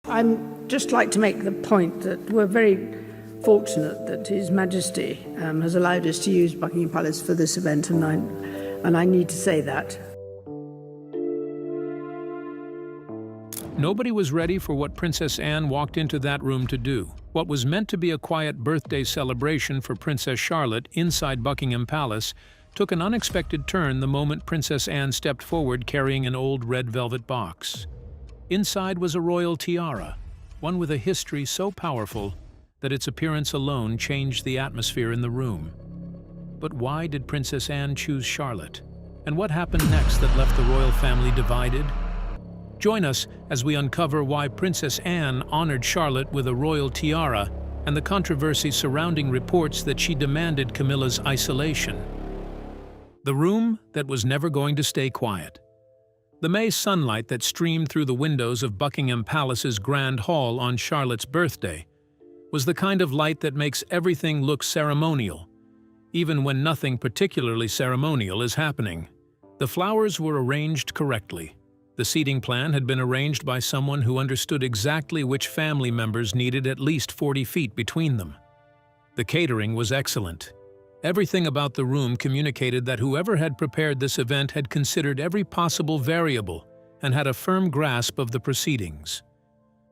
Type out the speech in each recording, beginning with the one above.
I'd just like to make the point that we're very fortunate that His Majesty has allowed us to use Buckingham Palace for this event, and I need to say that. Nobody was ready for what Princess Anne walked into that room to do. What was meant to be a quiet birthday celebration for Princess Charlotte inside Buckingham Palace took an unexpected turn the moment Princess Anne stepped forward carrying an old red velvet box. Inside was a royal tiara, one with a history so powerful that its appearance alone changed the atmosphere in the room. But why did Princess Anne choose Charlotte? And what happened next that left the royal family divided? Join us as we uncover why Princess Anne honored Charlotte with a royal tiara and the controversy surrounding reports that she demanded Camilla's isolation. The room that was never going to stay quiet. The May sunlight that streamed through the windows of Buckingham Palace's Grand Hall on Charlotte's birthday was the kind of light that makes everything look ceremonial, even when nothing particularly ceremonial is happening. The flowers were arranged correctly. The seating plan had been arranged by someone who understood exactly which family members needed at least 40 feet between them. The catering was excellent. Everything about the room communicated that whoever had prepared this event had considered every possible variable and had a firm grasp of the proceedings.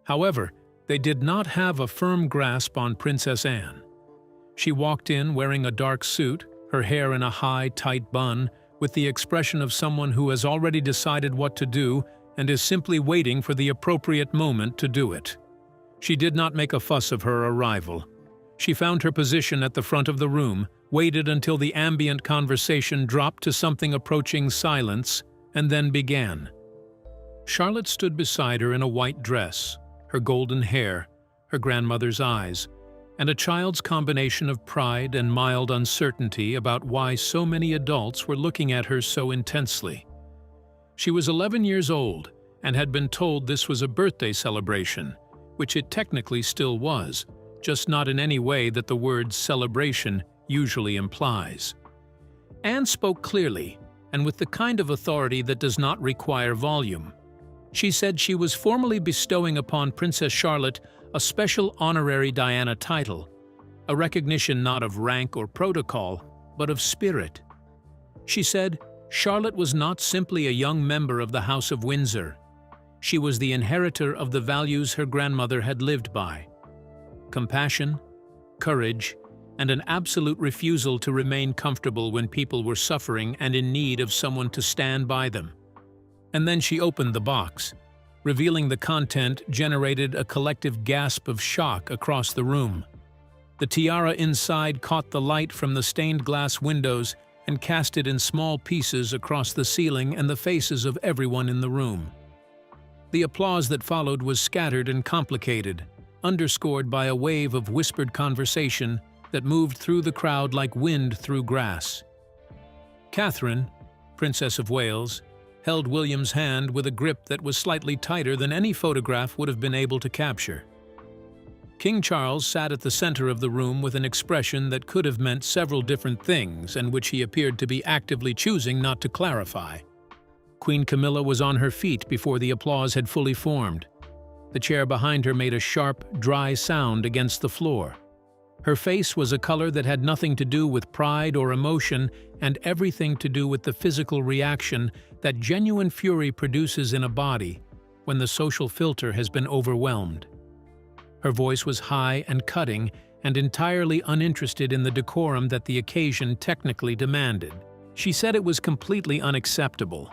However, they did not have a firm grasp on Princess Anne. She walked in wearing a dark suit, her hair in a high, tight bun, with the expression of someone who has already decided what to do and is simply waiting for the appropriate moment to do it. She did not make a fuss of her arrival. She found her position at the front of the room, waited until the ambient conversation dropped to something approaching silence, and then began. Charlotte stood beside her in a white dress, her golden hair, her grandmother's eyes, and a child's combination of pride and mild uncertainty about why so many adults were looking at her so intensely. She was 11 years old and had been told this was a birthday celebration, which it technically still was, just not in any way that the word celebration usually implies. Anne spoke clearly and with the kind of authority that does not require volume. She said she was formally bestowing upon Princess Charlotte a special honorary Diana title, a recognition not of rank or protocol, but of spirit. She said Charlotte was not simply a young member of the House of Windsor. She was the inheritor of the values her grandmother had lived by: compassion, courage, and an absolute refusal to remain comfortable when people were suffering and in need of someone to stand by them. And then she opened the box. Revealing the content generated a collective gasp of shock across the room. The tiara inside caught the light from the stained glass windows and cast it in small pieces across the ceiling and the faces of everyone in the room. The applause that followed was scattered and complicated, underscored by a wave of whispered conversation that moved through the crowd like wind through grass. Catherine, Princess of Wales, held William's hand with a grip that was slightly tighter than any photograph would have been able to capture. King Charles sat at the center of the room with an expression that could have meant several different things and which he appeared to be actively choosing not to clarify. Queen Camilla was on her feet before the applause had fully formed. The chair behind her made a sharp, dry sound against the floor. Her face was a color that had nothing to do with pride or emotion and everything to do with the physical reaction that genuine fury produces in a body when the social filter has been overwhelmed. Her voice was high and cutting and entirely uninterested in the decorum that the occasion technically demanded. She said it was completely unacceptable.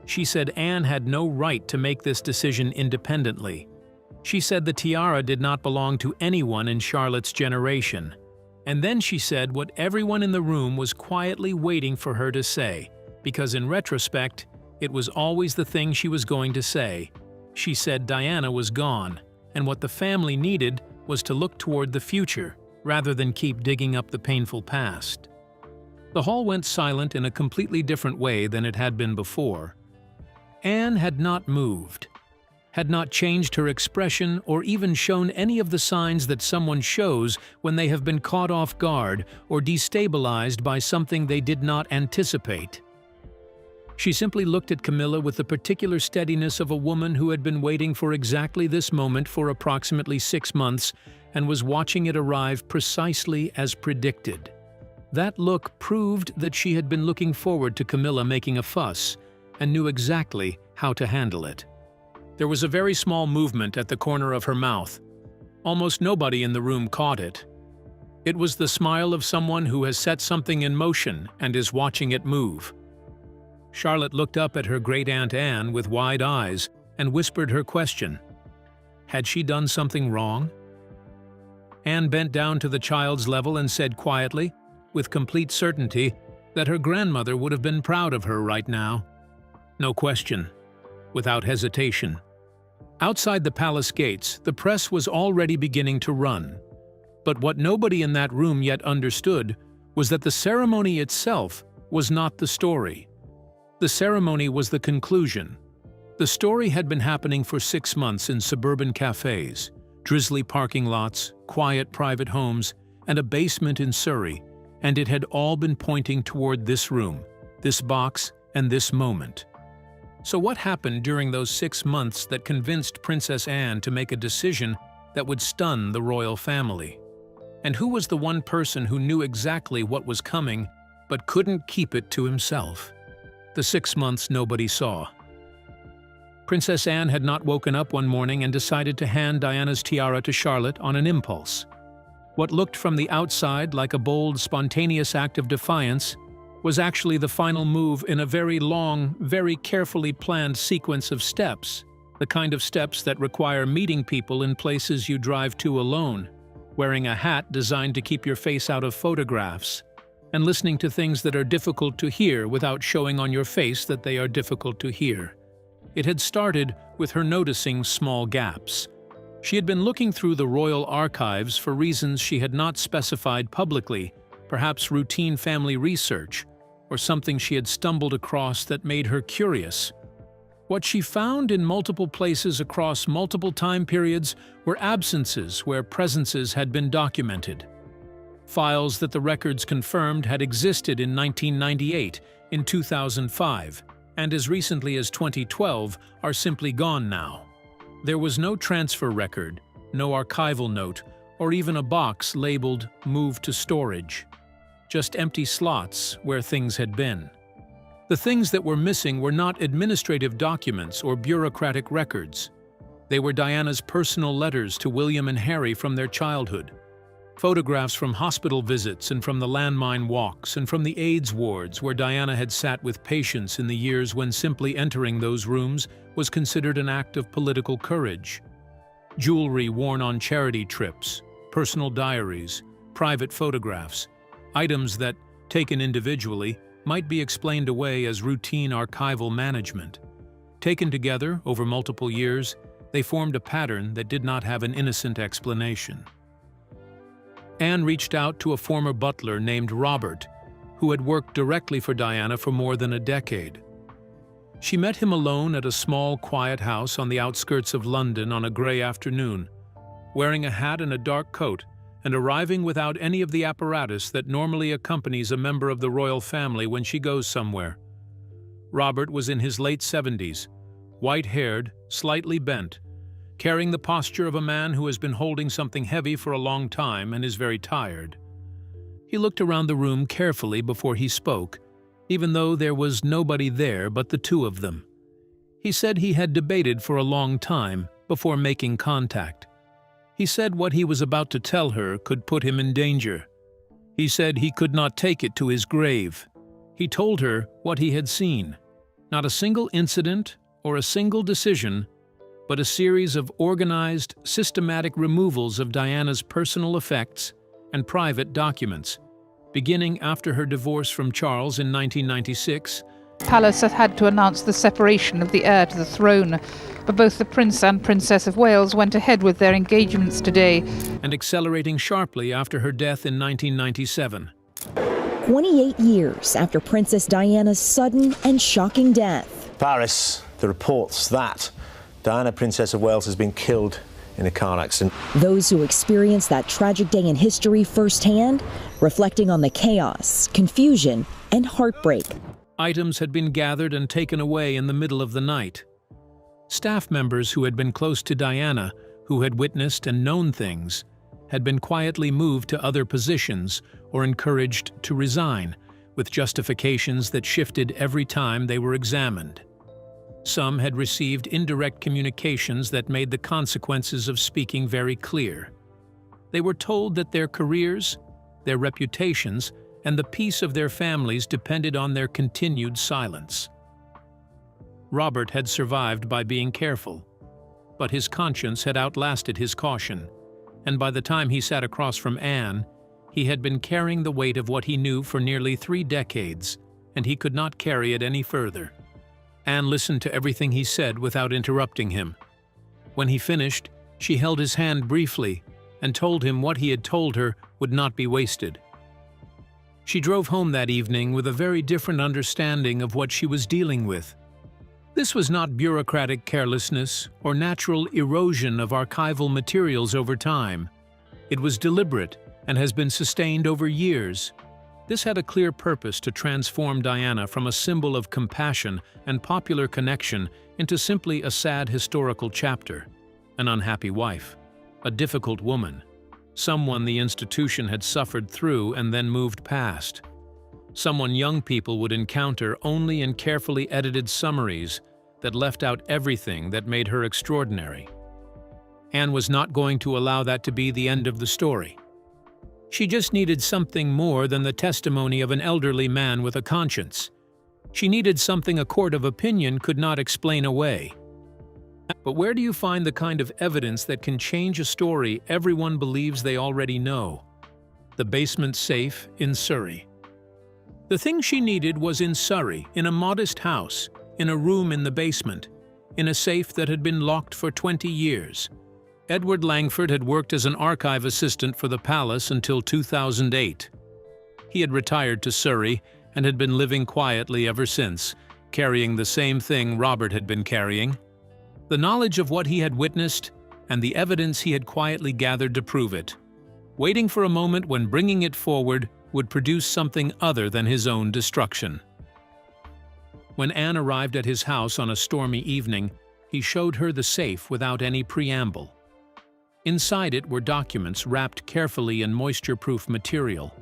She said Anne had no right to make this decision independently. She said the tiara did not belong to anyone in Charlotte's generation. And then she said what everyone in the room was quietly waiting for her to say, because in retrospect, it was always the thing she was going to say. She said Diana was gone, and what the family needed was to look toward the future, rather than keep digging up the painful past. The hall went silent in a completely different way than it had been before. Anne had not moved, had not changed her expression or even shown any of the signs that someone shows when they have been caught off guard or destabilized by something they did not anticipate. She simply looked at Camilla with the particular steadiness of a woman who had been waiting for exactly this moment for approximately 6 months and was watching it arrive precisely as predicted. That look proved that she had been looking forward to Camilla making a fuss and knew exactly how to handle it. There was a very small movement at the corner of her mouth. Almost nobody in the room caught it. It was the smile of someone who has set something in motion and is watching it move. Charlotte looked up at her great-aunt Anne with wide eyes and whispered her question. Had she done something wrong? Anne bent down to the child's level and said quietly, with complete certainty, that her grandmother would have been proud of her right now. No question. Without hesitation. Outside the palace gates, the press was already beginning to run. But what nobody in that room yet understood was that the ceremony itself was not the story. The ceremony was the conclusion. The story had been happening for 6 months in suburban cafes, drizzly parking lots, quiet private homes, and a basement in Surrey, and it had all been pointing toward this room, this box, and this moment. So what happened during those 6 months that convinced Princess Anne to make a decision that would stun the royal family? And who was the one person who knew exactly what was coming but couldn't keep it to himself? The 6 months nobody saw. Princess Anne had not woken up one morning and decided to hand Diana's tiara to Charlotte on an impulse. What looked from the outside like a bold, spontaneous act of defiance was actually the final move in a very long, very carefully planned sequence of steps, the kind of steps that require meeting people in places you drive to alone, wearing a hat designed to keep your face out of photographs, and listening to things that are difficult to hear without showing on your face that they are difficult to hear. It had started with her noticing small gaps. She had been looking through the royal archives for reasons she had not specified publicly, perhaps routine family research, or something she had stumbled across that made her curious. What she found in multiple places across multiple time periods were absences where presences had been documented. Files that the records confirmed had existed in 1998, in 2005, and as recently as 2012 are simply gone now. There was no transfer record, no archival note, or even a box labeled "Move to Storage." Just empty slots where things had been. The things that were missing were not administrative documents or bureaucratic records. They were Diana's personal letters to William and Harry from their childhood, photographs from hospital visits and from the landmine walks and from the AIDS wards where Diana had sat with patients in the years when simply entering those rooms was considered an act of political courage. Jewelry worn on charity trips, personal diaries, private photographs, items that, taken individually, might be explained away as routine archival management. Taken together over multiple years, they formed a pattern that did not have an innocent explanation. Anne reached out to a former butler named Robert, who had worked directly for Diana for more than a decade. She met him alone at a small, quiet house on the outskirts of London on a grey afternoon, wearing a hat and a dark coat, and arriving without any of the apparatus that normally accompanies a member of the royal family when she goes somewhere. Robert was in his late 70s, white-haired, slightly bent, carrying the posture of a man who has been holding something heavy for a long time and is very tired. He looked around the room carefully before he spoke, even though there was nobody there but the two of them. He said he had debated for a long time before making contact. He said what he was about to tell her could put him in danger. He said he could not take it to his grave. He told her what he had seen. Not a single incident or a single decision, but a series of organized, systematic removals of Diana's personal effects and private documents, beginning after her divorce from Charles in 1996. Palace has had to announce the separation of the heir to the throne, but both the Prince and Princess of Wales went ahead with their engagements today. And accelerating sharply after her death in 1997. 28 years after Princess Diana's sudden and shocking death. Paris, the reports that Diana, Princess of Wales, has been killed in a car accident. Those who experienced that tragic day in history firsthand, reflecting on the chaos, confusion, and heartbreak. Items had been gathered and taken away in the middle of the night. Staff members who had been close to Diana, who had witnessed and known things, had been quietly moved to other positions or encouraged to resign, with justifications that shifted every time they were examined. Some had received indirect communications that made the consequences of speaking very clear. They were told that their careers, their reputations, and the peace of their families depended on their continued silence. Robert had survived by being careful, but his conscience had outlasted his caution, and by the time he sat across from Anne, he had been carrying the weight of what he knew for nearly 3 decades, and he could not carry it any further. Anne listened to everything he said without interrupting him. When he finished, she held his hand briefly and told him what he had told her would not be wasted. She drove home that evening with a very different understanding of what she was dealing with. This was not bureaucratic carelessness or natural erosion of archival materials over time. It was deliberate and has been sustained over years. This had a clear purpose to transform Diana from a symbol of compassion and popular connection into simply a sad historical chapter, an unhappy wife, a difficult woman, someone the institution had suffered through and then moved past, someone young people would encounter only in carefully edited summaries that left out everything that made her extraordinary. Anne was not going to allow that to be the end of the story. She just needed something more than the testimony of an elderly man with a conscience. She needed something a court of opinion could not explain away. But where do you find the kind of evidence that can change a story everyone believes they already know? The basement safe in Surrey. The thing she needed was in Surrey, in a modest house, in a room in the basement, in a safe that had been locked for 20 years. Edward Langford had worked as an archive assistant for the palace until 2008. He had retired to Surrey and had been living quietly ever since, carrying the same thing Robert had been carrying: the knowledge of what he had witnessed and the evidence he had quietly gathered to prove it, waiting for a moment when bringing it forward would produce something other than his own destruction. When Anne arrived at his house on a stormy evening, he showed her the safe without any preamble. Inside it were documents wrapped carefully in moisture-proof material,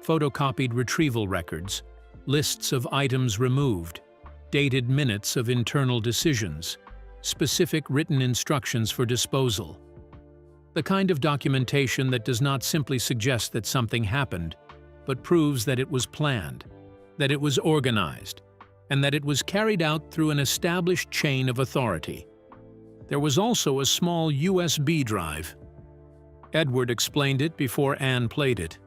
photocopied retrieval records, lists of items removed, dated minutes of internal decisions, specific written instructions for disposal. The kind of documentation that does not simply suggest that something happened, but proves that it was planned, that it was organized, and that it was carried out through an established chain of authority. There was also a small USB drive. Edward explained it before Anne played it.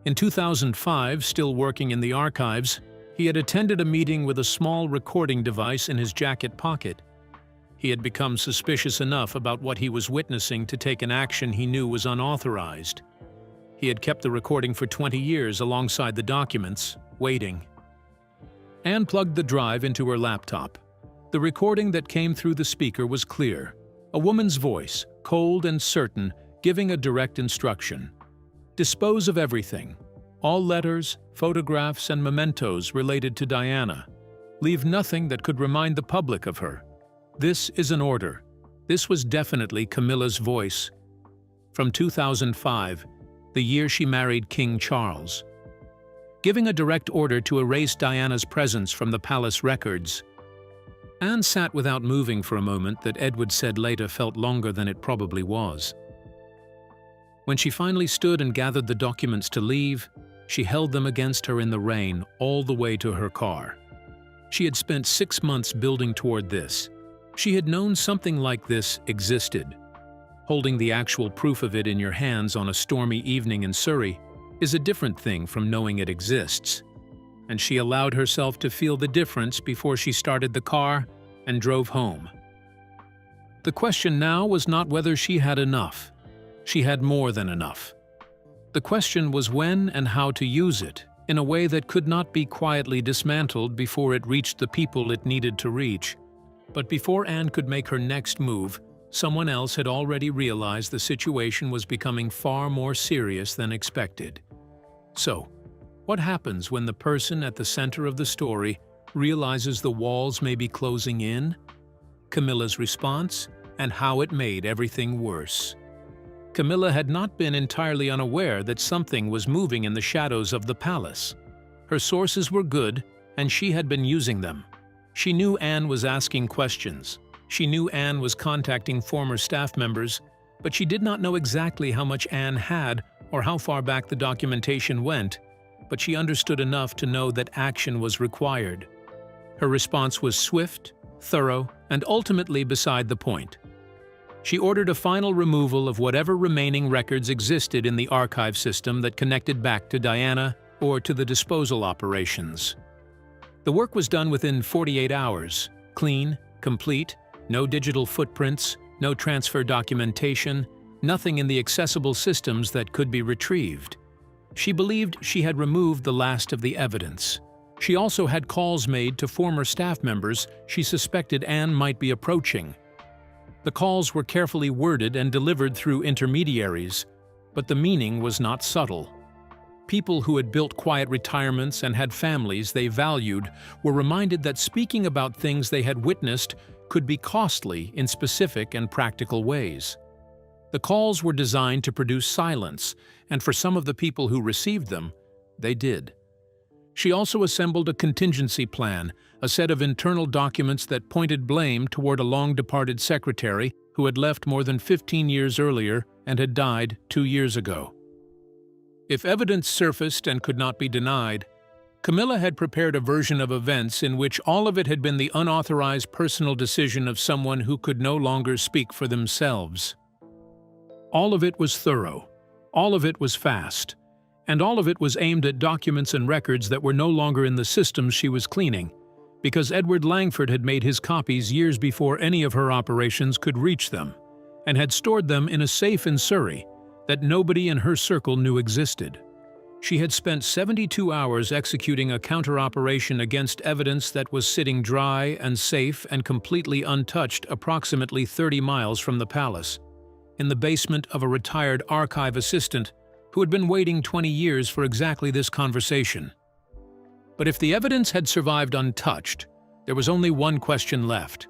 In 2005, still working in the archives, he had attended a meeting with a small recording device in his jacket pocket. He had become suspicious enough about what he was witnessing to take an action he knew was unauthorized. He had kept the recording for 20 years alongside the documents, waiting. Anne plugged the drive into her laptop. The recording that came through the speaker was clear. A woman's voice, cold and certain, giving a direct instruction. Dispose of everything. All letters, photographs, and mementos related to Diana. Leave nothing that could remind the public of her. This is an order. This was definitely Camilla's voice. From 2005, the year she married King Charles. Giving a direct order to erase Diana's presence from the palace records. Anne sat without moving for a moment that Edward said later felt longer than it probably was. When she finally stood and gathered the documents to leave, she held them against her in the rain all the way to her car. She had spent 6 months building toward this. She had known something like this existed. Holding the actual proof of it in your hands on a stormy evening in Surrey is a different thing from knowing it exists. And she allowed herself to feel the difference before she started the car and drove home. The question now was not whether she had enough. She had more than enough. The question was when and how to use it in a way that could not be quietly dismantled before it reached the people it needed to reach. But before Anne could make her next move, someone else had already realized the situation was becoming far more serious than expected. So, what happens when the person at the center of the story realizes the walls may be closing in, Camilla's response, and how it made everything worse. Camilla had not been entirely unaware that something was moving in the shadows of the palace. Her sources were good, and she had been using them. She knew Anne was asking questions. She knew Anne was contacting former staff members, but she did not know exactly how much Anne had or how far back the documentation went, but she understood enough to know that action was required. Her response was swift, thorough, and ultimately beside the point. She ordered a final removal of whatever remaining records existed in the archive system that connected back to Diana or to the disposal operations. The work was done within 48 hours, clean, complete, no digital footprints, no transfer documentation, nothing in the accessible systems that could be retrieved. She believed she had removed the last of the evidence. She also had calls made to former staff members she suspected Anne might be approaching. The calls were carefully worded and delivered through intermediaries, but the meaning was not subtle. People who had built quiet retirements and had families they valued were reminded that speaking about things they had witnessed could be costly in specific and practical ways. The calls were designed to produce silence, and for some of the people who received them, they did. She also assembled a contingency plan, a set of internal documents that pointed blame toward a long-departed secretary who had left more than 15 years earlier and had died 2 years ago. If evidence surfaced and could not be denied, Camilla had prepared a version of events in which all of it had been the unauthorized personal decision of someone who could no longer speak for themselves. All of it was thorough, all of it was fast, and all of it was aimed at documents and records that were no longer in the systems she was cleaning, because Edward Langford had made his copies years before any of her operations could reach them, and had stored them in a safe in Surrey that nobody in her circle knew existed. She had spent 72 hours executing a counter-operation against evidence that was sitting dry and safe and completely untouched approximately 30 miles from the palace, in the basement of a retired archive assistant who had been waiting 20 years for exactly this conversation. But if the evidence had survived untouched, there was only one question left.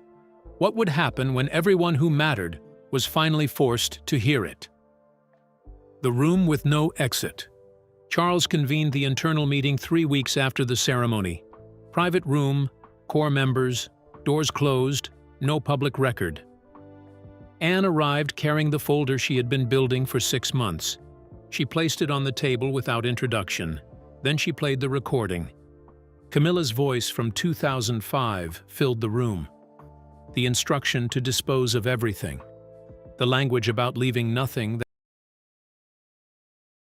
What would happen when everyone who mattered was finally forced to hear it? The room with no exit. Charles convened the internal meeting 3 weeks after the ceremony. Private room, core members, doors closed, no public record. Anne arrived carrying the folder she had been building for 6 months. She placed it on the table without introduction. Then she played the recording. Camilla's voice from 2005 filled the room. The instruction to dispose of everything. The language about leaving nothing